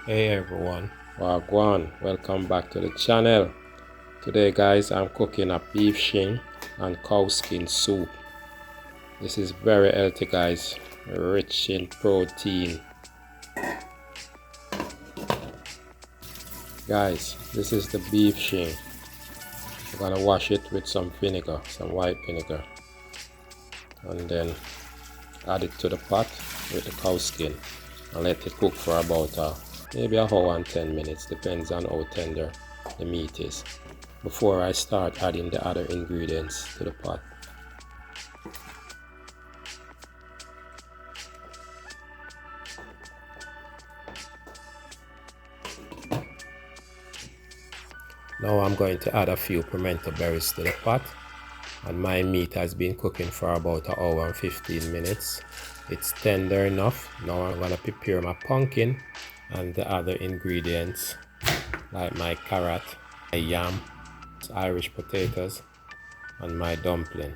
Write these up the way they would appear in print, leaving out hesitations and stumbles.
Hey everyone, Wagwan, welcome back to the channel. Today guys, I'm cooking a beef shin and cow skin soup. This is very healthy guys, rich in protein. Guys, this is the beef shin. We're gonna wash it with some vinegar, some white vinegar. And then add it to the pot with the cow skin and let it cook for about maybe an hour and 10 minutes, depends on how tender the meat is, before I start adding the other ingredients to the pot. Now I'm going to add a few pimento berries to the pot, and my meat has been cooking for about an hour and 15 minutes. It's tender enough. Now I'm going to prepare my pumpkin and the other ingredients like my carrot, my yam, Irish potatoes, and my dumpling.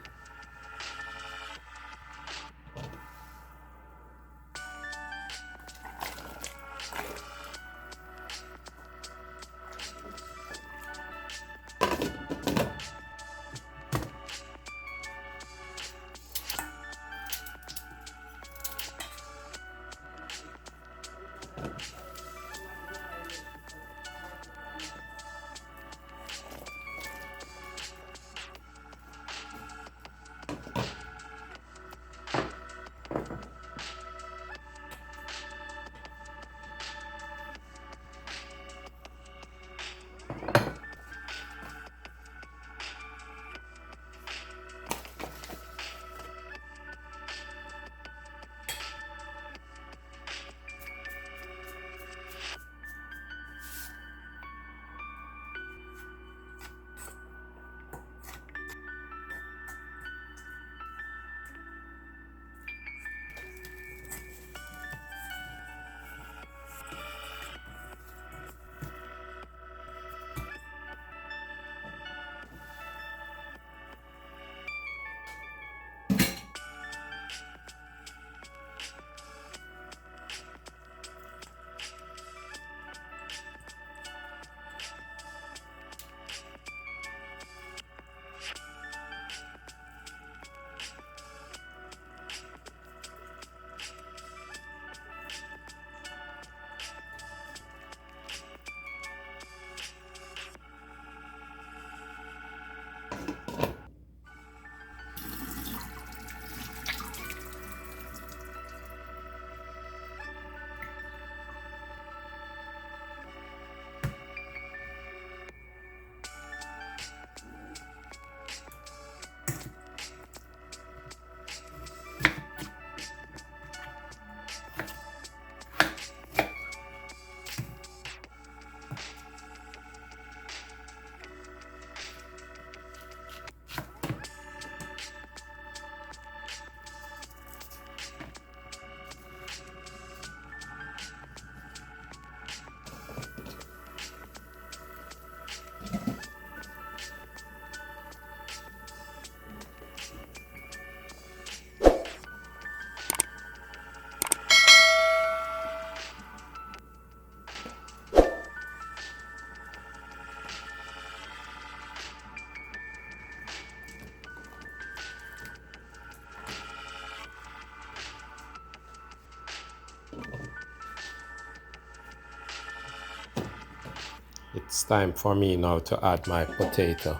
It's time for me now to add my potato.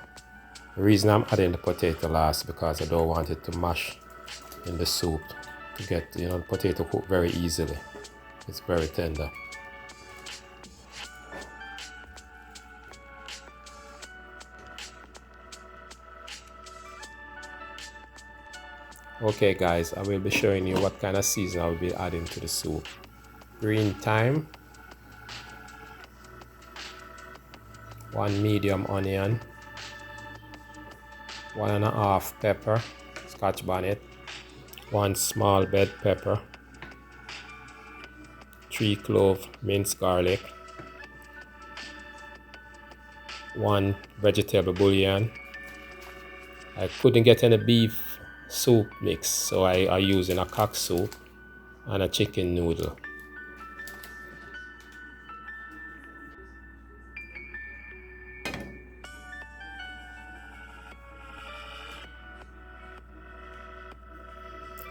The reason I'm adding the potato last because I don't want it to mash in the soup to get the potato cooked very easily. It's very tender. Okay guys, I will be showing you what kind of season I will be adding to the soup. Green thyme, 1 medium onion, 1.5 pepper, scotch bonnet, 1 small bell pepper, 3 cloves minced garlic, 1 vegetable bouillon. I couldn't get any beef soup mix, so I used a cock soup and a chicken noodle.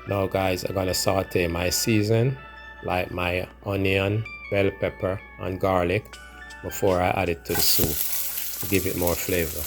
Now guys, I'm gonna saute my season, like my onion, bell pepper and garlic, before I add it to the soup to give it more flavor.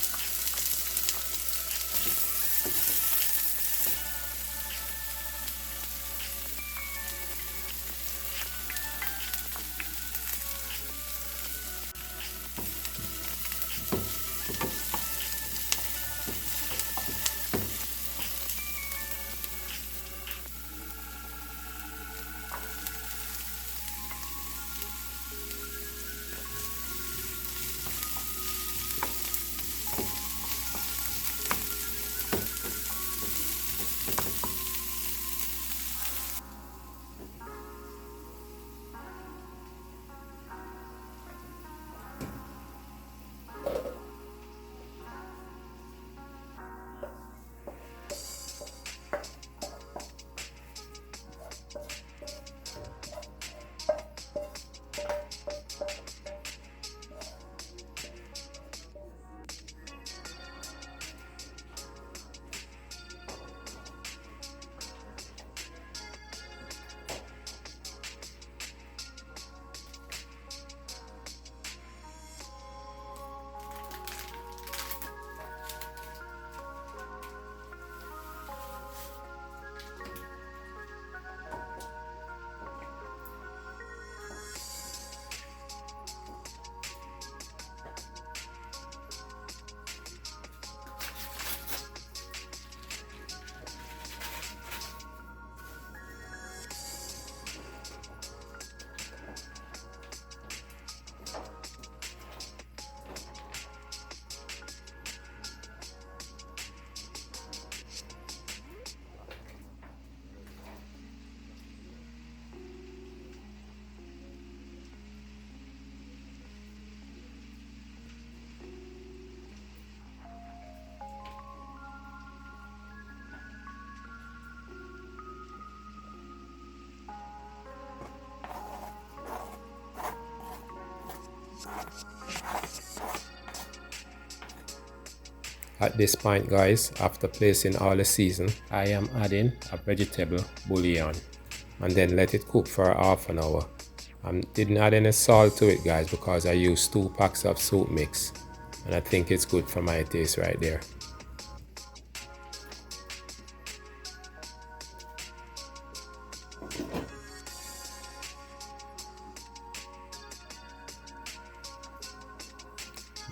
At this point guys, after placing all the season, I am adding a vegetable bouillon and then let it cook for half an hour. I didn't add any salt to it guys because I used 2 packs of soup mix and I think it's good for my taste right there.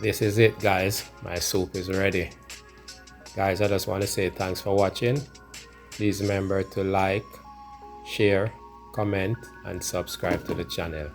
This is it guys, my soup is ready. Guys, I just want to say thanks for watching. Please remember to like, share, comment and subscribe to the channel.